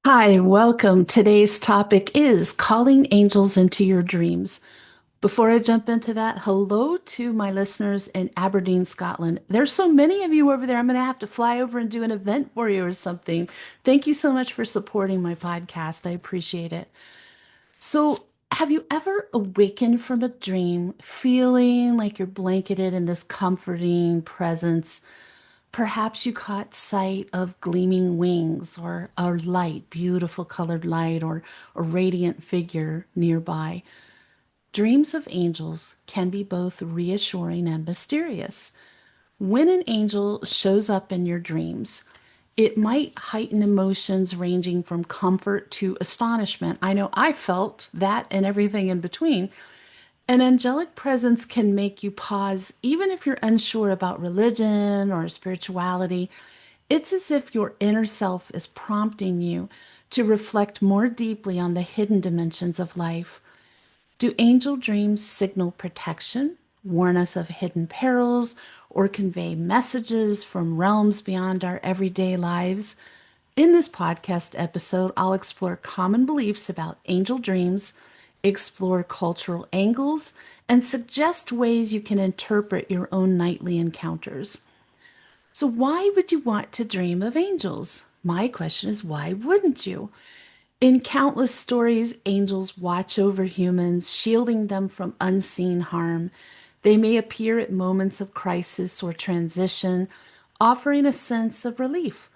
Hi, welcome. Today's topic is calling angels into your dreams. Before I jump into that, hello to my listeners in Aberdeen, Scotland. There's so many of you over there. I'm going to have to fly over and do an event for you or something. Thank you so much for supporting my podcast. I appreciate it. So, have you ever awakened from a dream feeling like you're blanketed in this comforting presence? Perhaps you caught sight of gleaming wings or a light, beautiful colored light, or a radiant figure nearby. Dreams of angels can be both reassuring and mysterious. When an angel shows up in your dreams, it might heighten emotions ranging from comfort to astonishment. I know I felt that and everything in between. An angelic presence can make you pause, even if you're unsure about religion or spirituality. It's as if your inner self is prompting you to reflect more deeply on the hidden dimensions of life. Do angel dreams signal protection, warn us of hidden perils, or convey messages from realms beyond our everyday lives? In this podcast episode, I'll explore common beliefs about angel dreams, explore cultural angles, and suggest ways you can interpret your own nightly encounters. So, why would you want to dream of angels? My question is, why wouldn't you? In countless stories, angels watch over humans, shielding them from unseen harm. They may appear at moments of crisis or transition, offering a sense of relief.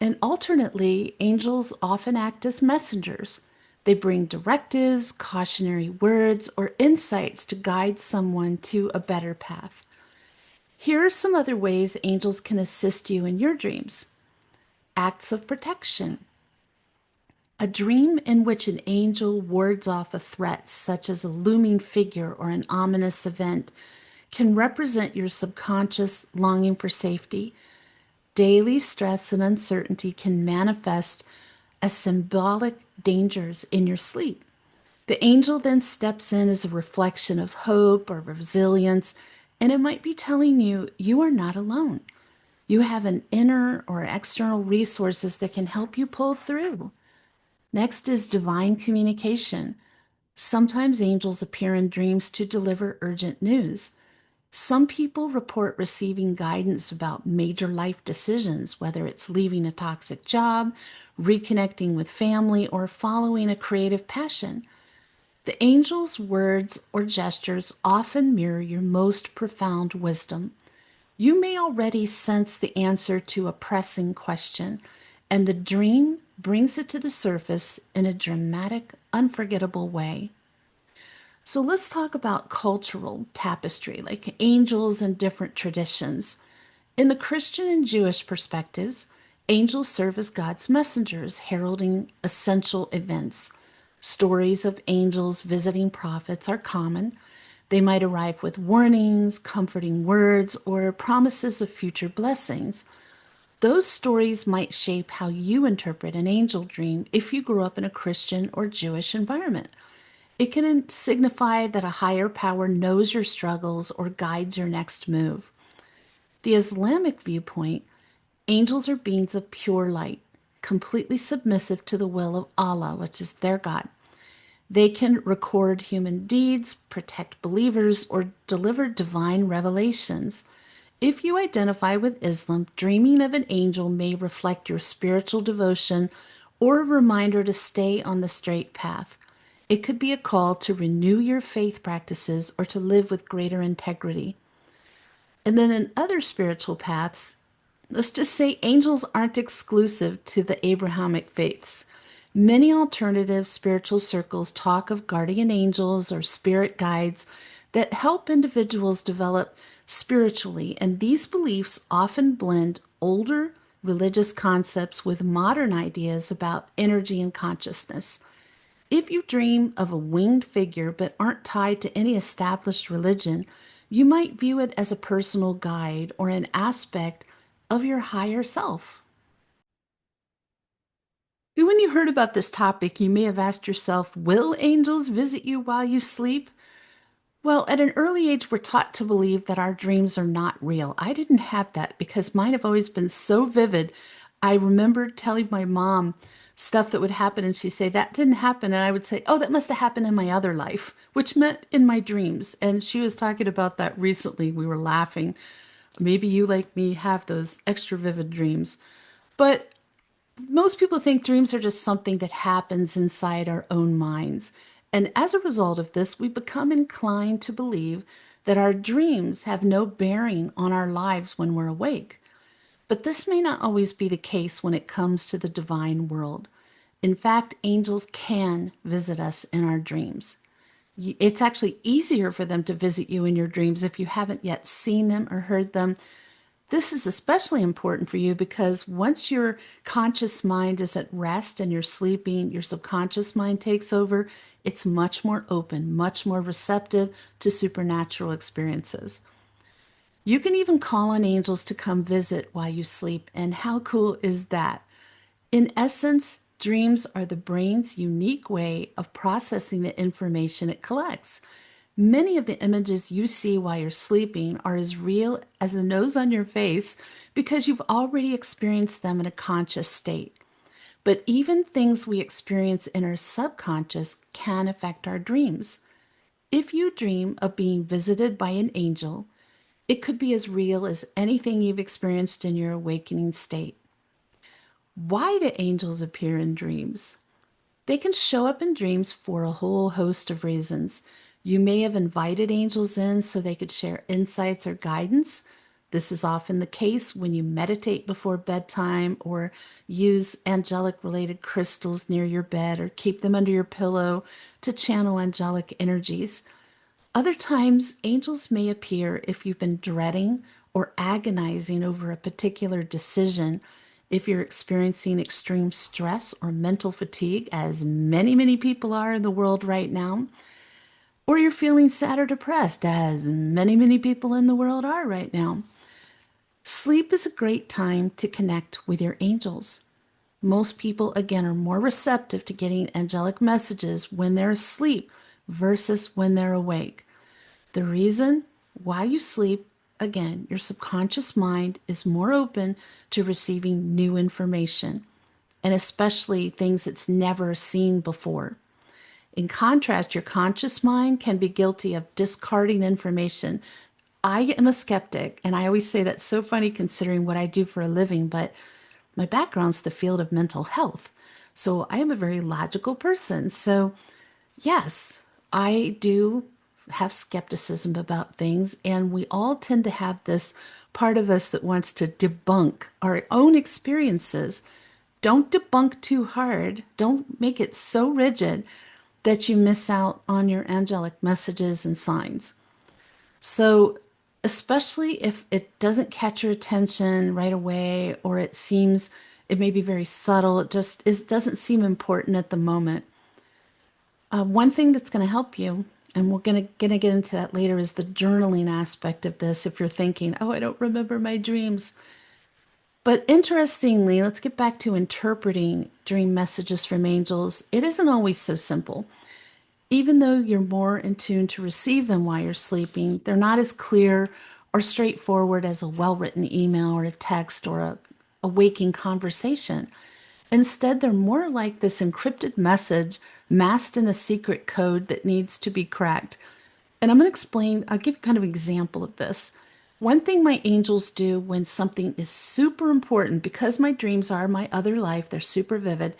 And alternately, angels often act as messengers. They bring directives, cautionary words, or insights to guide someone to a better path. Here are some other ways angels can assist you in your dreams. Acts of protection. A dream in which an angel wards off a threat, such as a looming figure or an ominous event, can represent your subconscious longing for safety. Daily stress and uncertainty can manifest as symbolic dangers in your sleep. The angel then steps in as a reflection of hope or resilience, and it might be telling you you are not alone. You have an inner or external resources that can help you pull through. Next is divine communication. Sometimes angels appear in dreams to deliver urgent news. Some people report receiving guidance about major life decisions, whether it's leaving a toxic job, reconnecting with family, or following a creative passion. The angel's words or gestures often mirror your most profound wisdom. You may already sense the answer to a pressing question, and the dream brings it to the surface in a dramatic, unforgettable way. So let's talk about cultural tapestry, like angels and different traditions. In the Christian and Jewish perspectives, angels serve as God's messengers, heralding essential events. Stories of angels visiting prophets are common. They might arrive with warnings, comforting words, or promises of future blessings. Those stories might shape how you interpret an angel dream if you grew up in a Christian or Jewish environment. It can signify that a higher power knows your struggles or guides your next move. The Islamic viewpoint, angels are beings of pure light, completely submissive to the will of Allah, which is their God. They can record human deeds, protect believers, or deliver divine revelations. If you identify with Islam, dreaming of an angel may reflect your spiritual devotion or a reminder to stay on the straight path. It could be a call to renew your faith practices or to live with greater integrity. And then in other spiritual paths, let's just say angels aren't exclusive to the Abrahamic faiths. Many alternative spiritual circles talk of guardian angels or spirit guides that help individuals develop spiritually, and these beliefs often blend older religious concepts with modern ideas about energy and consciousness. If you dream of a winged figure but aren't tied to any established religion, you might view it as a personal guide or an aspect of your higher self. When you heard about this topic, you may have asked yourself, will angels visit you while you sleep? Well, at an early age, we're taught to believe that our dreams are not real. I didn't have that because mine have always been so vivid. I remember telling my mom stuff that would happen, and she'd say, "That didn't happen." And I would say, "Oh, that must have happened in my other life," which meant in my dreams. And she was talking about that recently. We were laughing. Maybe you, like me, have those extra vivid dreams. But most people think dreams are just something that happens inside our own minds. And as a result of this, we become inclined to believe that our dreams have no bearing on our lives when we're awake. But this may not always be the case when it comes to the divine world. In fact, angels can visit us in our dreams. It's actually easier for them to visit you in your dreams if you haven't yet seen them or heard them. This is especially important for you because once your conscious mind is at rest and you're sleeping, your subconscious mind takes over. It's much more open, much more receptive to supernatural experiences. You can even call on angels to come visit while you sleep. And how cool is that? In essence, dreams are the brain's unique way of processing the information it collects. Many of the images you see while you're sleeping are as real as the nose on your face because you've already experienced them in a conscious state. But even things we experience in our subconscious can affect our dreams. If you dream of being visited by an angel, it could be as real as anything you've experienced in your awakening state. Why do angels appear in dreams? They can show up in dreams for a whole host of reasons. You may have invited angels in so they could share insights or guidance. This is often the case when you meditate before bedtime or use angelic related crystals near your bed or keep them under your pillow to channel angelic energies. Other times, angels may appear if you've been dreading or agonizing over a particular decision, if you're experiencing extreme stress or mental fatigue, as many, many people are in the world right now, or you're feeling sad or depressed, as many, many people in the world are right now. Sleep is a great time to connect with your angels. Most people, again, are more receptive to getting angelic messages when they're asleep versus when they're awake. The reason while you sleep, again, your subconscious mind is more open to receiving new information, and especially things it's never seen before. In contrast, your conscious mind can be guilty of discarding information. I am a skeptic, and I always say that's so funny considering what I do for a living, but my background's the field of mental health. So I am a very logical person. So yes, I do have skepticism about things, and we all tend to have this part of us that wants to debunk our own experiences. Don't debunk too hard, don't make it so rigid that you miss out on your angelic messages and signs. So, especially if it doesn't catch your attention right away, or it may be very subtle, it doesn't seem important at the moment. One thing that's going to help you, and we're gonna get into that later, is the journaling aspect of this. If you're thinking, "Oh, I don't remember my dreams," but interestingly, let's get back to interpreting dream messages from angels. It isn't always so simple. Even though you're more in tune to receive them while you're sleeping, they're not as clear or straightforward as a well-written email or a text or a waking conversation. Instead, they're more like this encrypted message masked in a secret code that needs to be cracked. And I'll give you kind of an example of this. One thing my angels do when something is super important, because my dreams are my other life, they're super vivid.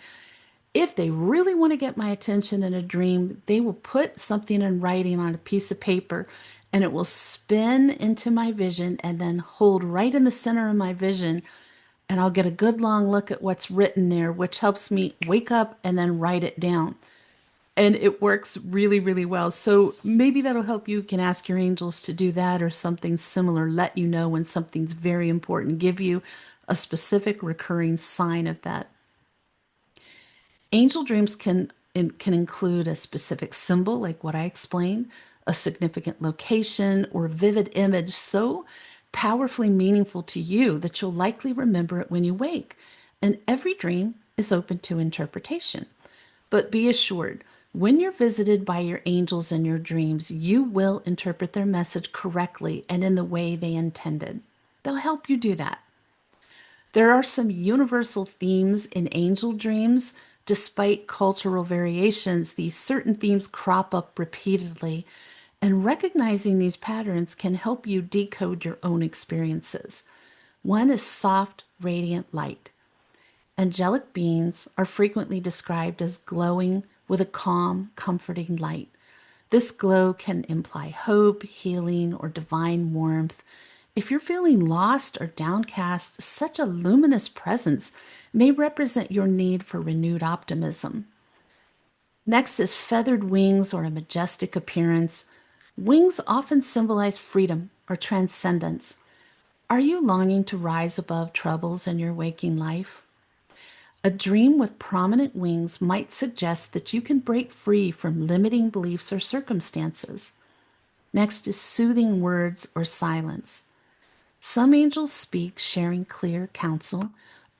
If they really want to get my attention in a dream, they will put something in writing on a piece of paper and it will spin into my vision and then hold right in the center of my vision. And I'll get a good long look at what's written there, which helps me wake up and then write it down. And it works really, really well. So maybe that'll help you. You can ask your angels to do that or something similar. Let you know when something's very important. Give you a specific recurring sign of that. Angel dreams can include a specific symbol, like what I explained, a significant location, or vivid image so powerfully meaningful to you that you'll likely remember it when you wake. And every dream is open to interpretation. But be assured, when you're visited by your angels in your dreams, you will interpret their message correctly and in the way they intended. They'll help you do that. There are some universal themes in angel dreams Despite cultural variations, these certain themes crop up repeatedly, and recognizing these patterns can help you decode your own experiences. One is soft, radiant light. Angelic beings are frequently described as glowing with a calm, comforting light. This glow can imply hope, healing, or divine warmth. If you're feeling lost or downcast, such a luminous presence may represent your need for renewed optimism. Next is feathered wings or a majestic appearance. Wings often symbolize freedom or transcendence. Are you longing to rise above troubles in your waking life? A dream with prominent wings might suggest that you can break free from limiting beliefs or circumstances. Next is soothing words or silence. Some angels speak, sharing clear counsel.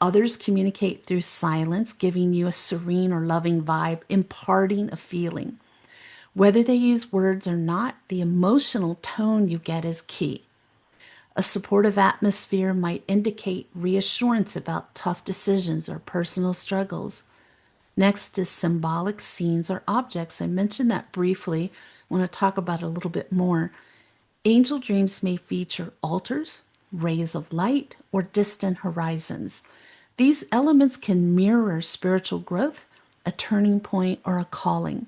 Others communicate through silence, giving you a serene or loving vibe, imparting a feeling. Whether they use words or not, the emotional tone you get is key. A supportive atmosphere might indicate reassurance about tough decisions or personal struggles. Next is symbolic scenes or objects. I mentioned that briefly. I want to talk about it a little bit more. Angel dreams may feature altars, rays of light, or distant horizons. These elements can mirror spiritual growth, a turning point, or a calling.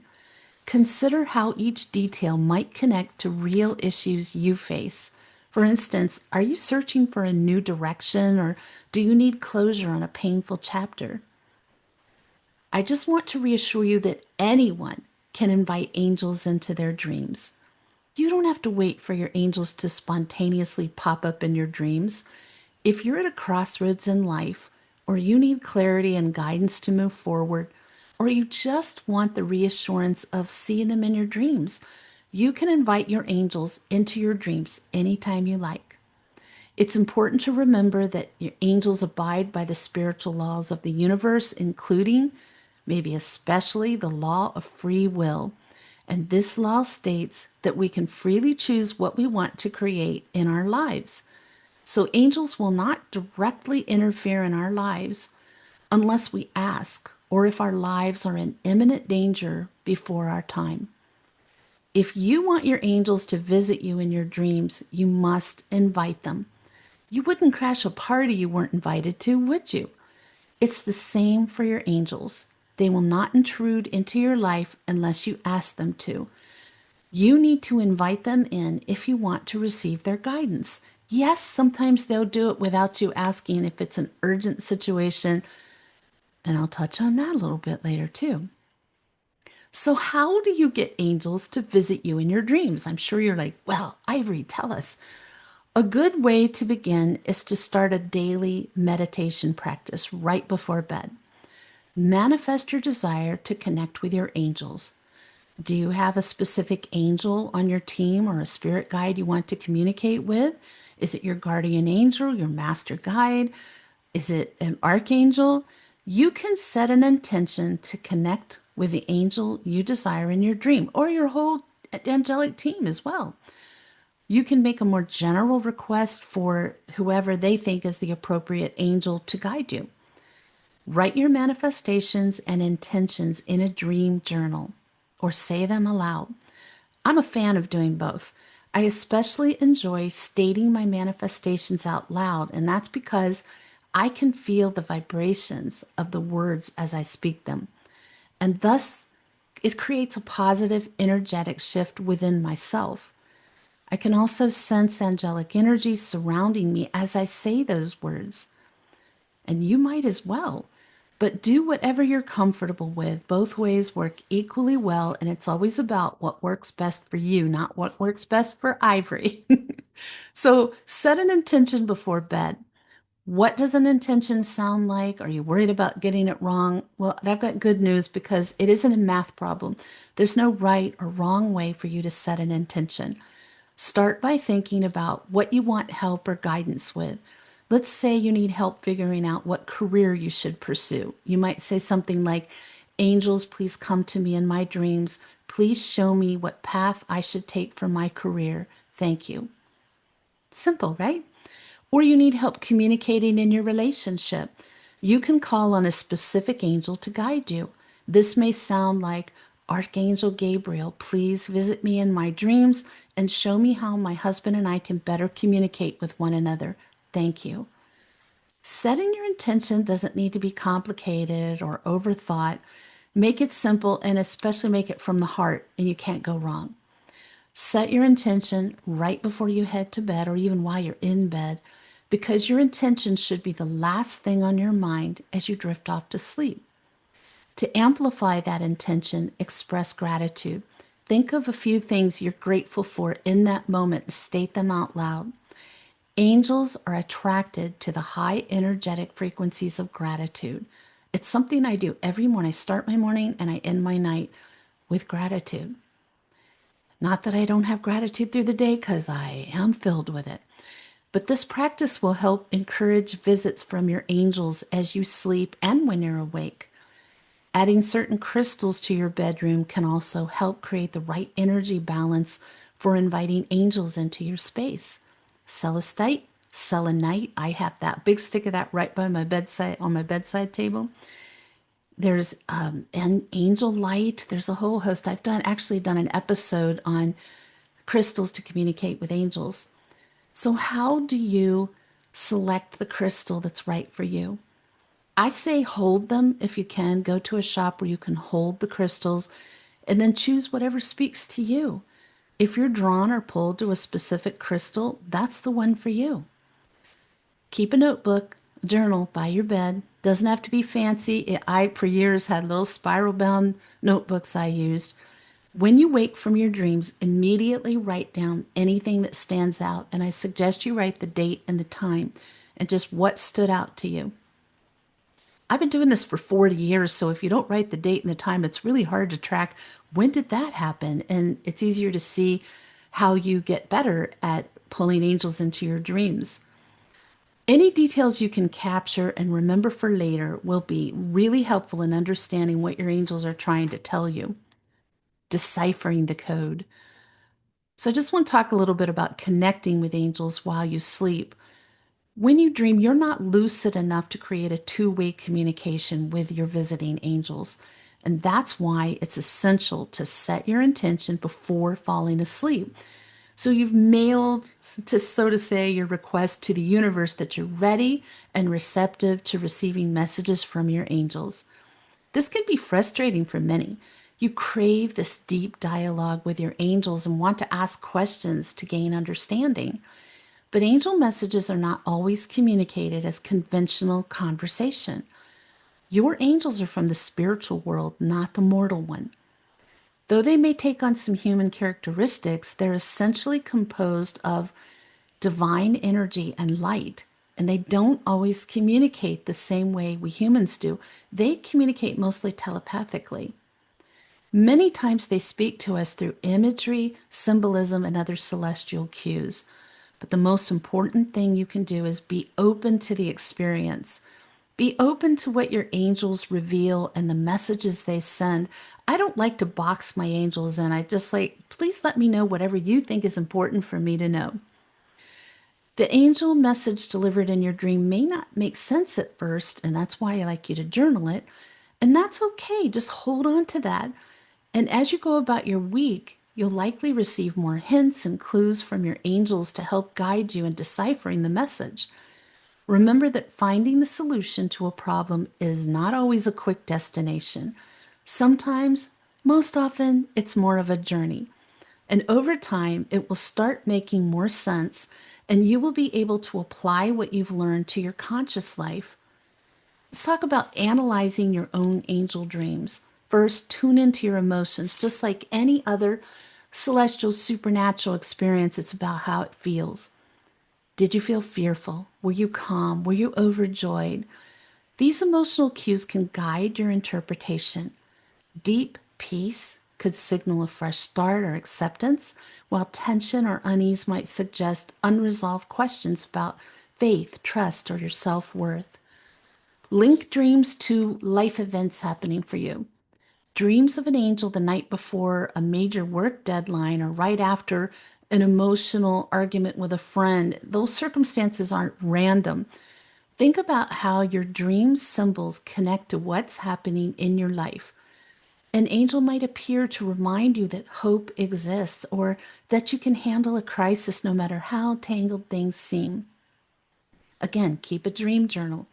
Consider how each detail might connect to real issues you face. For instance, are you searching for a new direction or do you need closure on a painful chapter? I just want to reassure you that anyone can invite angels into their dreams. You don't have to wait for your angels to spontaneously pop up in your dreams. If you're at a crossroads in life, or you need clarity and guidance to move forward, or you just want the reassurance of seeing them in your dreams, you can invite your angels into your dreams anytime you like. It's important to remember that your angels abide by the spiritual laws of the universe, including, maybe especially, the law of free will. And this law states that we can freely choose what we want to create in our lives. So angels will not directly interfere in our lives unless we ask or if our lives are in imminent danger before our time. If you want your angels to visit you in your dreams, you must invite them. You wouldn't crash a party you weren't invited to, would you? It's the same for your angels. They will not intrude into your life unless you ask them to. You need to invite them in if you want to receive their guidance. Yes, sometimes they'll do it without you asking if it's an urgent situation, and I'll touch on that a little bit later too. So, how do you get angels to visit you in your dreams? I'm sure you're like, well, Ivory, tell us. A good way to begin is to start a daily meditation practice right before bed. Manifest your desire to connect with your angels. Do you have a specific angel on your team or a spirit guide you want to communicate with? Is it your guardian angel, your master guide? Is it an archangel? You can set an intention to connect with the angel you desire in your dream or your whole angelic team as well. You can make a more general request for whoever they think is the appropriate angel to guide you. Write your manifestations and intentions in a dream journal or say them aloud. I'm a fan of doing both. I especially enjoy stating my manifestations out loud, and that's because I can feel the vibrations of the words as I speak them. And thus, it creates a positive, energetic shift within myself. I can also sense angelic energy surrounding me as I say those words. And you might as well. But do whatever you're comfortable with. Both ways work equally well, and it's always about what works best for you, not what works best for Ivory. So set an intention before bed. What does an intention sound like? Are you worried about getting it wrong? Well, I've got good news because it isn't a math problem. There's no right or wrong way for you to set an intention. Start by thinking about what you want help or guidance with. Let's say you need help figuring out what career you should pursue. You might say something like, angels, please come to me in my dreams. Please show me what path I should take for my career. Thank you. Simple, right? Or you need help communicating in your relationship. You can call on a specific angel to guide you. This may sound like, Archangel Gabriel, please visit me in my dreams and show me how my husband and I can better communicate with one another. Thank you. Setting your intention doesn't need to be complicated or overthought. Make it simple and especially make it from the heart, and you can't go wrong. Set your intention right before you head to bed or even while you're in bed, because your intention should be the last thing on your mind as you drift off to sleep. To amplify that intention, express gratitude. Think of a few things you're grateful for in that moment and state them out loud. Angels are attracted to the high energetic frequencies of gratitude. It's something I do every morning. I start my morning and I end my night with gratitude. Not that I don't have gratitude through the day, because I am filled with it. But this practice will help encourage visits from your angels as you sleep and when you're awake. Adding certain crystals to your bedroom can also help create the right energy balance for inviting angels into your space. Celestite, selenite, I have that big stick of that right by my bedside on my bedside table. There's an angel light. There's a whole host. I've actually done an episode on crystals to communicate with angels. So how do you select the crystal that's right for you? I say hold them if you can. Go to a shop where you can hold the crystals and then choose whatever speaks to you. If you're drawn or pulled to a specific crystal, that's the one for you. Keep a notebook, a journal by your bed. Doesn't have to be fancy. I, for years, had little spiral bound notebooks I used. When you wake from your dreams, immediately write down anything that stands out. And I suggest you write the date and the time and just what stood out to you. I've been doing this for 40 years, so if you don't write the date and the time, it's really hard to track when did that happen. And it's easier to see how you get better at pulling angels into your dreams. Any details you can capture and remember for later will be really helpful in understanding what your angels are trying to tell you, deciphering the code. So I just want to talk a little bit about connecting with angels while you sleep. When you dream, you're not lucid enough to create a two-way communication with your visiting angels. And that's why it's essential to set your intention before falling asleep. So you've mailed, so to say, your request to the universe that you're ready and receptive to receiving messages from your angels. This can be frustrating for many. You crave this deep dialogue with your angels and want to ask questions to gain understanding. But angel messages are not always communicated as conventional conversation. Your angels are from the spiritual world, not the mortal one. Though they may take on some human characteristics, they're essentially composed of divine energy and light, and they don't always communicate the same way we humans do. They communicate mostly telepathically. Many times they speak to us through imagery, symbolism, and other celestial cues. But the most important thing you can do is be open to the experience. Be open to what your angels reveal and the messages they send. I don't like to box my angels in. I just like, please let me know whatever you think is important for me to know. The angel message delivered in your dream may not make sense at first, and that's why I like you to journal it. And that's okay. Just hold on to that. And as you go about your week, you'll likely receive more hints and clues from your angels to help guide you in deciphering the message. Remember that finding the solution to a problem is not always a quick destination. Sometimes, most often, it's more of a journey. And over time, it will start making more sense, and you will be able to apply what you've learned to your conscious life. Let's talk about analyzing your own angel dreams. First, tune into your emotions. Just like any other celestial supernatural experience, it's about how it feels. Did you feel fearful? Were you calm? Were you overjoyed? These emotional cues can guide your interpretation. Deep peace could signal a fresh start or acceptance, while tension or unease might suggest unresolved questions about faith, trust, or your self-worth. Link dreams to life events happening for you. Dreams of an angel the night before a major work deadline or right after an emotional argument with a friend, those circumstances aren't random. Think about how your dream symbols connect to what's happening in your life. An angel might appear to remind you that hope exists or that you can handle a crisis no matter how tangled things seem. Again, keep a dream journal.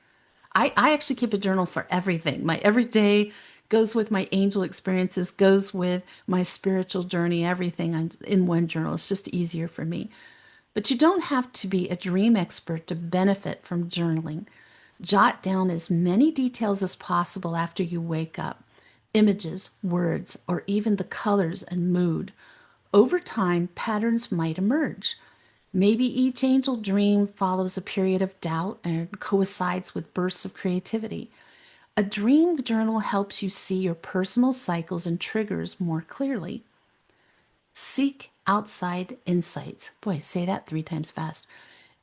I actually keep a journal for everything. My everyday goes with my angel experiences, goes with my spiritual journey, everything I'm in one journal. It's just easier for me. But you don't have to be a dream expert to benefit from journaling. Jot down as many details as possible after you wake up, images, words, or even the colors and mood. Over time, patterns might emerge. Maybe each angel dream follows a period of doubt and coincides with bursts of creativity. A dream journal helps you see your personal cycles and triggers more clearly. Seek outside insights. Boy, say that 3 times fast.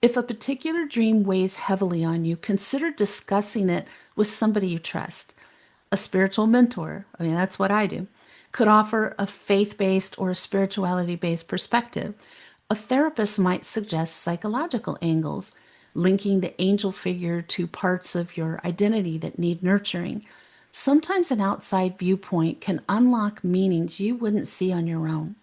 If a particular dream weighs heavily on you, consider discussing it with somebody you trust. A spiritual mentor, I mean, that's what I do, could offer a faith based or a spirituality based perspective. A therapist might suggest psychological angles, linking the angel figure to parts of your identity that need nurturing. Sometimes an outside viewpoint can unlock meanings you wouldn't see on your own.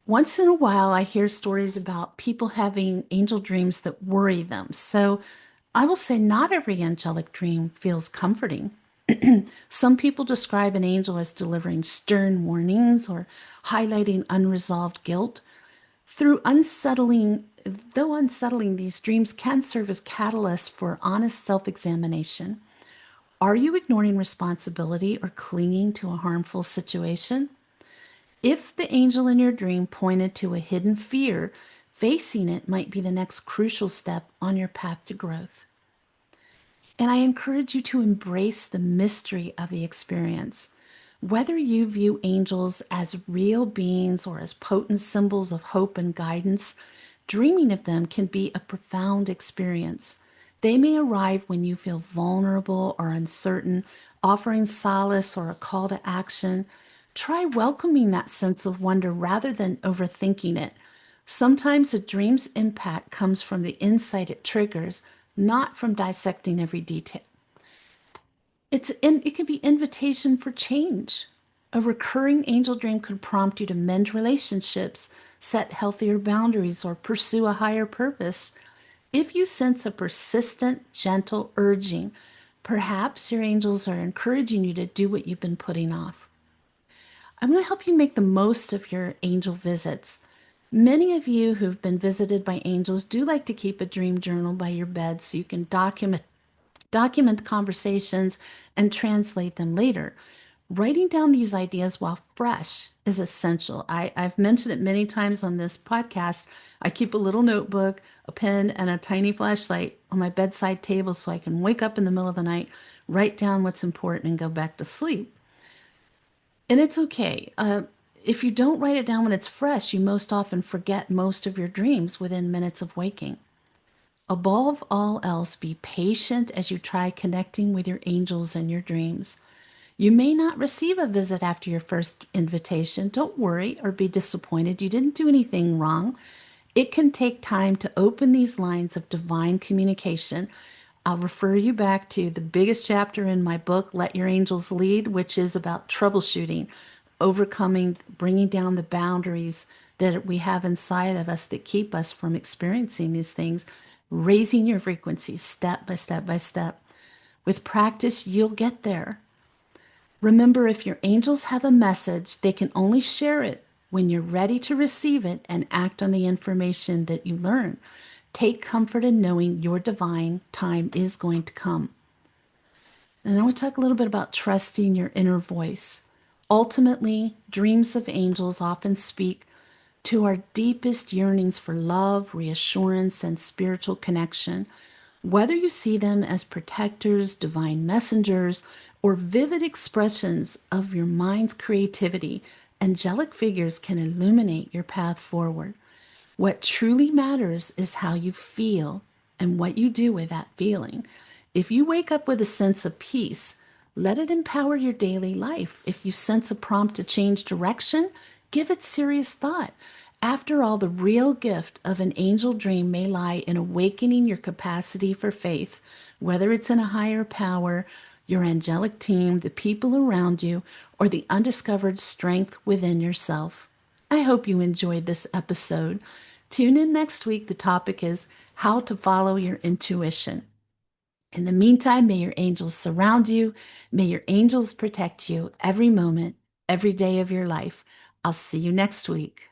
Once in a while, I hear stories about people having angel dreams that worry them. So I will say not every angelic dream feels comforting. Some people describe an angel as delivering stern warnings or highlighting unresolved guilt. Through unsettling, though unsettling, these dreams can serve as catalysts for honest self examination. Are you ignoring responsibility or clinging to a harmful situation? If the angel in your dream pointed to a hidden fear, facing it might be the next crucial step on your path to growth. And I encourage you to embrace the mystery of the experience. Whether you view angels as real beings or as potent symbols of hope and guidance, dreaming of them can be a profound experience. They may arrive when you feel vulnerable or uncertain, offering solace or a call to action. Try welcoming that sense of wonder rather than overthinking it. Sometimes a dream's impact comes from the insight it triggers, not from dissecting every detail. It can be invitation for change. A recurring angel dream could prompt you to mend relationships, set healthier boundaries, or pursue a higher purpose. If you sense a persistent, gentle urging, perhaps your angels are encouraging you to do what you've been putting off. I'm going to help you make the most of your angel visits. Many of you who've been visited by angels do like to keep a dream journal by your bed so you can document the conversations and translate them later. Writing down these ideas while fresh is essential. I've mentioned it many times on this podcast. I keep a little notebook, a pen, and a tiny flashlight on my bedside table so I can wake up in the middle of the night, write down what's important, and go back to sleep. And it's okay. If you don't write it down when it's fresh, you most often forget most of your dreams within minutes of waking. Above all else, be patient as you try connecting with your angels in your dreams. You may not receive a visit after your first invitation. Don't worry or be disappointed. You didn't do anything wrong. It can take time to open these lines of divine communication. I'll refer you back to the biggest chapter in my book, Let Your Angels Lead, which is about troubleshooting, overcoming, bringing down the boundaries that we have inside of us that keep us from experiencing these things, raising your frequency step by step by step. With practice, you'll get there. Remember, if your angels have a message, they can only share it when you're ready to receive it and act on the information that you learn. Take comfort in knowing your divine time is going to come. And I want to talk a little bit about trusting your inner voice. Ultimately, dreams of angels often speak to our deepest yearnings for love, reassurance, and spiritual connection. Whether you see them as protectors, divine messengers, or vivid expressions of your mind's creativity, angelic figures can illuminate your path forward. What truly matters is how you feel and what you do with that feeling. If you wake up with a sense of peace, let it empower your daily life. If you sense a prompt to change direction, give it serious thought. After all, the real gift of an angel dream may lie in awakening your capacity for faith, whether it's in a higher power, your angelic team, the people around you, or the undiscovered strength within yourself. I hope you enjoyed this episode. Tune in next week. The topic is how to follow your intuition. In the meantime, may your angels surround you. May your angels protect you every moment, every day of your life. I'll see you next week.